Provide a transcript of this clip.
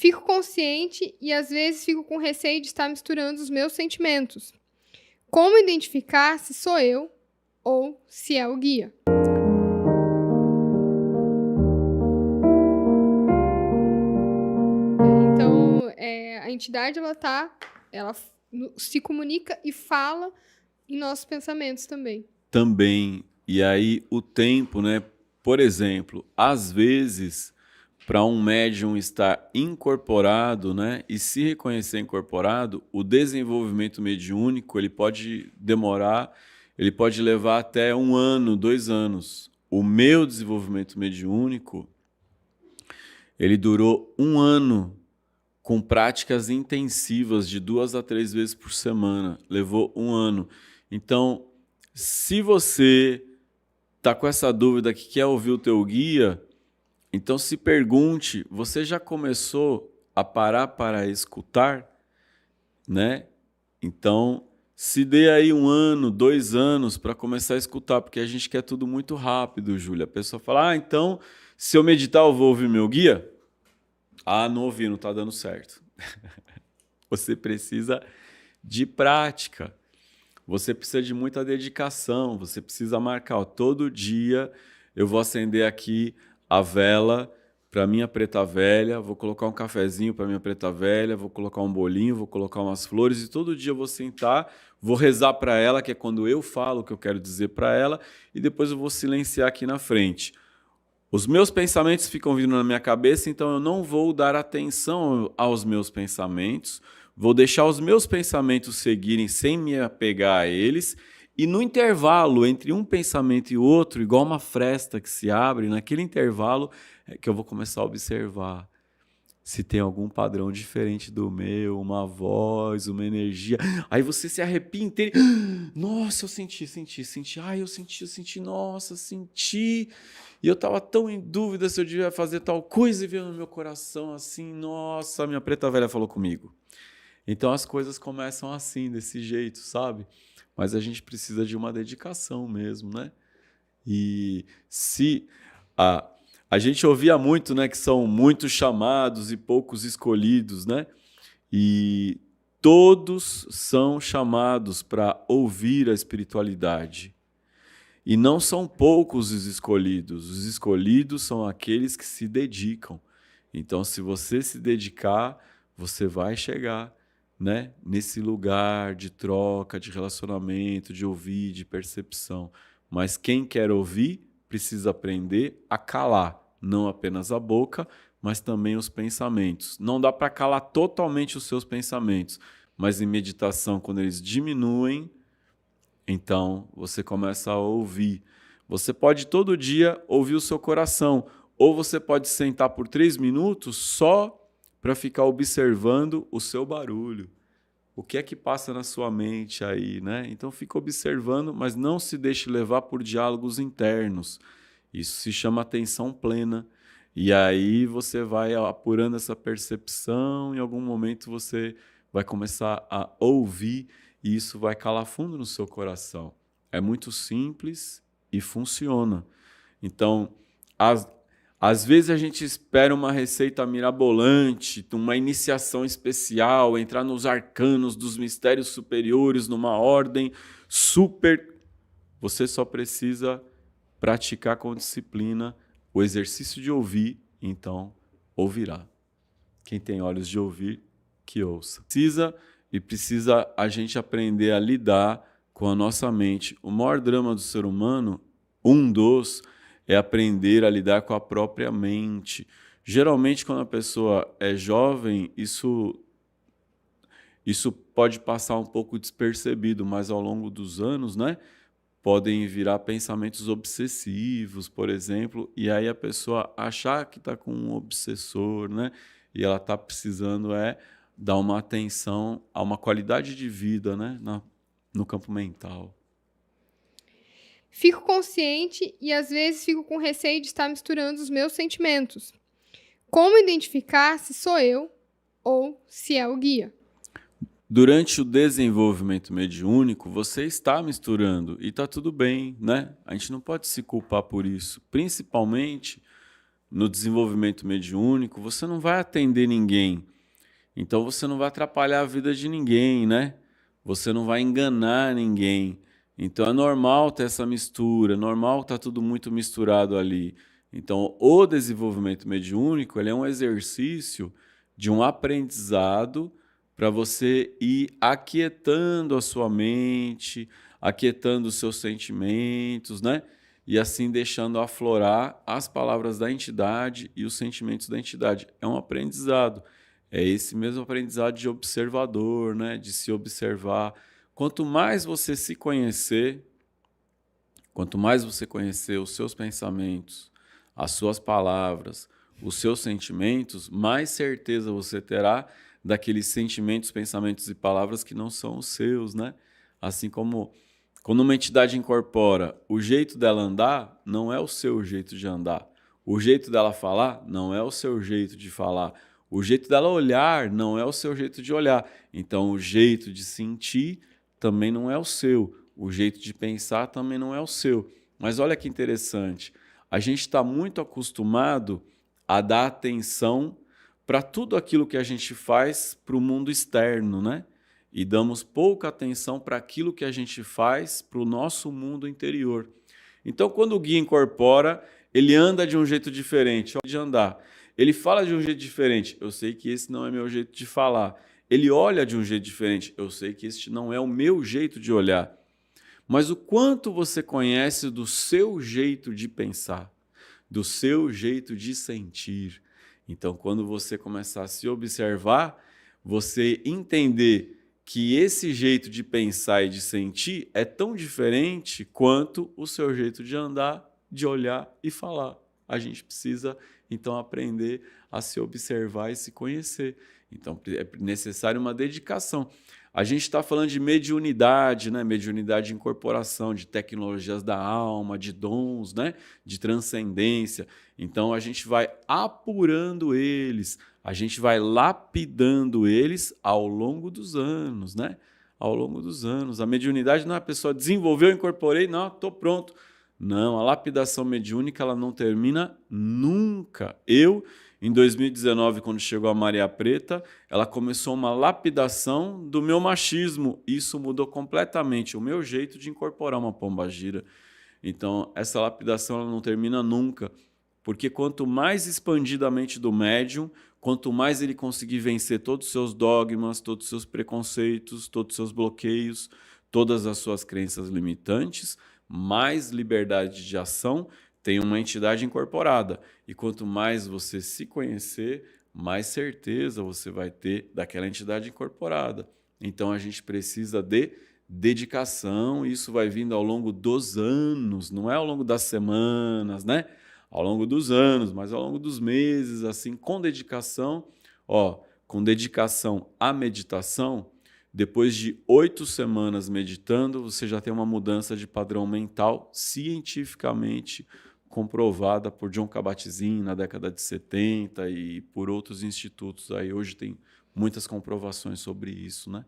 Fico consciente e às vezes fico com receio de estar misturando os meus sentimentos. Como identificar se sou eu ou se é o guia? Então, a entidade ela se comunica e fala em nossos pensamentos também. Também. E aí o tempo, né? Por exemplo, às vezes, para um médium estar incorporado, né, e se reconhecer incorporado, o desenvolvimento mediúnico ele pode demorar, ele pode levar até 1 ano, 2 anos. O meu desenvolvimento mediúnico, ele durou 1 ano com práticas intensivas de 2 a 3 vezes por semana. Levou 1 ano. Então, se você está com essa dúvida que quer ouvir o teu guia, então se pergunte, você já começou a parar para escutar? Né? Então, se dê aí 1 ano, 2 anos para começar a escutar, porque a gente quer tudo muito rápido, Júlia. A pessoa fala, então, se eu meditar eu vou ouvir meu guia? Não ouvi, não está dando certo. Você precisa de prática. Você precisa de muita dedicação, você precisa marcar. Todo dia eu vou acender aqui a vela para minha preta velha, vou colocar um cafezinho para minha preta velha, vou colocar um bolinho, vou colocar umas flores e todo dia eu vou sentar, vou rezar para ela, que é quando eu falo o que eu quero dizer para ela, e depois eu vou silenciar aqui na frente. Os meus pensamentos ficam vindo na minha cabeça, então eu não vou dar atenção aos meus pensamentos, vou deixar os meus pensamentos seguirem sem me apegar a eles, e no intervalo entre um pensamento e outro, igual uma fresta que se abre, naquele intervalo é que eu vou começar a observar se tem algum padrão diferente do meu, uma voz, uma energia. Aí você se arrepia inteiro. Nossa, eu senti. Ai, eu senti, nossa, senti. E eu estava tão em dúvida se eu devia fazer tal coisa e veio no meu coração assim, nossa, minha preta velha falou comigo. Então as coisas começam assim, desse jeito, sabe? Mas a gente precisa de uma dedicação mesmo, né? E se a gente ouvia muito, né, que são muitos chamados e poucos escolhidos, né? E todos são chamados para ouvir a espiritualidade. E não são poucos os escolhidos. Os escolhidos são aqueles que se dedicam. Então, se você se dedicar, você vai chegar, né, nesse lugar de troca, de relacionamento, de ouvir, de percepção. Mas quem quer ouvir precisa aprender a calar, não apenas a boca, mas também os pensamentos. Não dá para calar totalmente os seus pensamentos, mas em meditação, quando eles diminuem, então você começa a ouvir. Você pode todo dia ouvir o seu coração, ou você pode sentar por 3 minutos só para ficar observando o seu barulho. O que é que passa na sua mente aí, né? Então fica observando, mas não se deixe levar por diálogos internos. Isso se chama atenção plena. E aí você vai apurando essa percepção, em algum momento você vai começar a ouvir e isso vai calar fundo no seu coração. É muito simples e funciona. Então, às vezes a gente espera uma receita mirabolante, uma iniciação especial, entrar nos arcanos dos mistérios superiores, numa ordem super. Você só precisa praticar com disciplina o exercício de ouvir, então ouvirá. Quem tem olhos de ouvir, que ouça. Precisa a gente aprender a lidar com a nossa mente. O maior drama do ser humano, é aprender a lidar com a própria mente. Geralmente, quando a pessoa é jovem, isso pode passar um pouco despercebido, mas ao longo dos anos, né, podem virar pensamentos obsessivos, por exemplo, e aí a pessoa achar que está com um obsessor, né, e ela está precisando dar uma atenção a uma qualidade de vida, né, no campo mental. Fico consciente e às vezes fico com receio de estar misturando os meus sentimentos. Como identificar se sou eu ou se é o guia? Durante o desenvolvimento mediúnico, você está misturando e está tudo bem, né? A gente não pode se culpar por isso, principalmente no desenvolvimento mediúnico, você não vai atender ninguém. Então você não vai atrapalhar a vida de ninguém, né? Você não vai enganar ninguém. Então é normal ter essa mistura, é normal estar tudo muito misturado ali. Então o desenvolvimento mediúnico, ele é um exercício de um aprendizado para você ir aquietando a sua mente, aquietando os seus sentimentos, né? E assim deixando aflorar as palavras da entidade e os sentimentos da entidade. É um aprendizado. É esse mesmo aprendizado de observador, né? De se observar. Quanto mais você se conhecer, quanto mais você conhecer os seus pensamentos, as suas palavras, os seus sentimentos, mais certeza você terá daqueles sentimentos, pensamentos e palavras que não são os seus, né? Assim como quando uma entidade incorpora, o jeito dela andar não é o seu jeito de andar. O jeito dela falar não é o seu jeito de falar. O jeito dela olhar não é o seu jeito de olhar. Então, o jeito de sentir também não é o seu. O jeito de pensar também não é o seu. Mas olha que interessante. A gente está muito acostumado a dar atenção para tudo aquilo que a gente faz para o mundo externo, né? E damos pouca atenção para aquilo que a gente faz para o nosso mundo interior. Então, quando o guia incorpora, ele anda de um jeito diferente de andar. Ele fala de um jeito diferente. Eu sei que esse não é meu jeito de falar. Ele olha de um jeito diferente. Eu sei que este não é o meu jeito de olhar. Mas o quanto você conhece do seu jeito de pensar, do seu jeito de sentir. Então, quando você começar a se observar, você entender que esse jeito de pensar e de sentir é tão diferente quanto o seu jeito de andar, de olhar e falar. A gente precisa, então, aprender a se observar e se conhecer. Então, é necessário uma dedicação. A gente está falando de mediunidade, né? Mediunidade de incorporação, de tecnologias da alma, de dons, né? De transcendência. Então, a gente vai apurando eles, a gente vai lapidando eles ao longo dos anos, né? Ao longo dos anos. A mediunidade não é a pessoa desenvolveu, incorporei, não, estou pronto. Não, a lapidação mediúnica ela não termina nunca. Em 2019, quando chegou a Maria Preta, ela começou uma lapidação do meu machismo. Isso mudou completamente o meu jeito de incorporar uma pombagira. Então, essa lapidação ela não termina nunca, porque quanto mais expandida a mente do médium, quanto mais ele conseguir vencer todos os seus dogmas, todos os seus preconceitos, todos os seus bloqueios, todas as suas crenças limitantes, mais liberdade de ação tem uma entidade incorporada. E quanto mais você se conhecer, mais certeza você vai ter daquela entidade incorporada. Então a gente precisa de dedicação, isso vai vindo ao longo dos anos, não é ao longo das semanas, né? Ao longo dos anos, mas ao longo dos meses, assim, com dedicação, com dedicação à meditação, depois de 8 semanas meditando, você já tem uma mudança de padrão mental cientificamente comprovada por John Kabat-Zinn na década de 70 e por outros institutos. Aí hoje tem muitas comprovações sobre isso, né?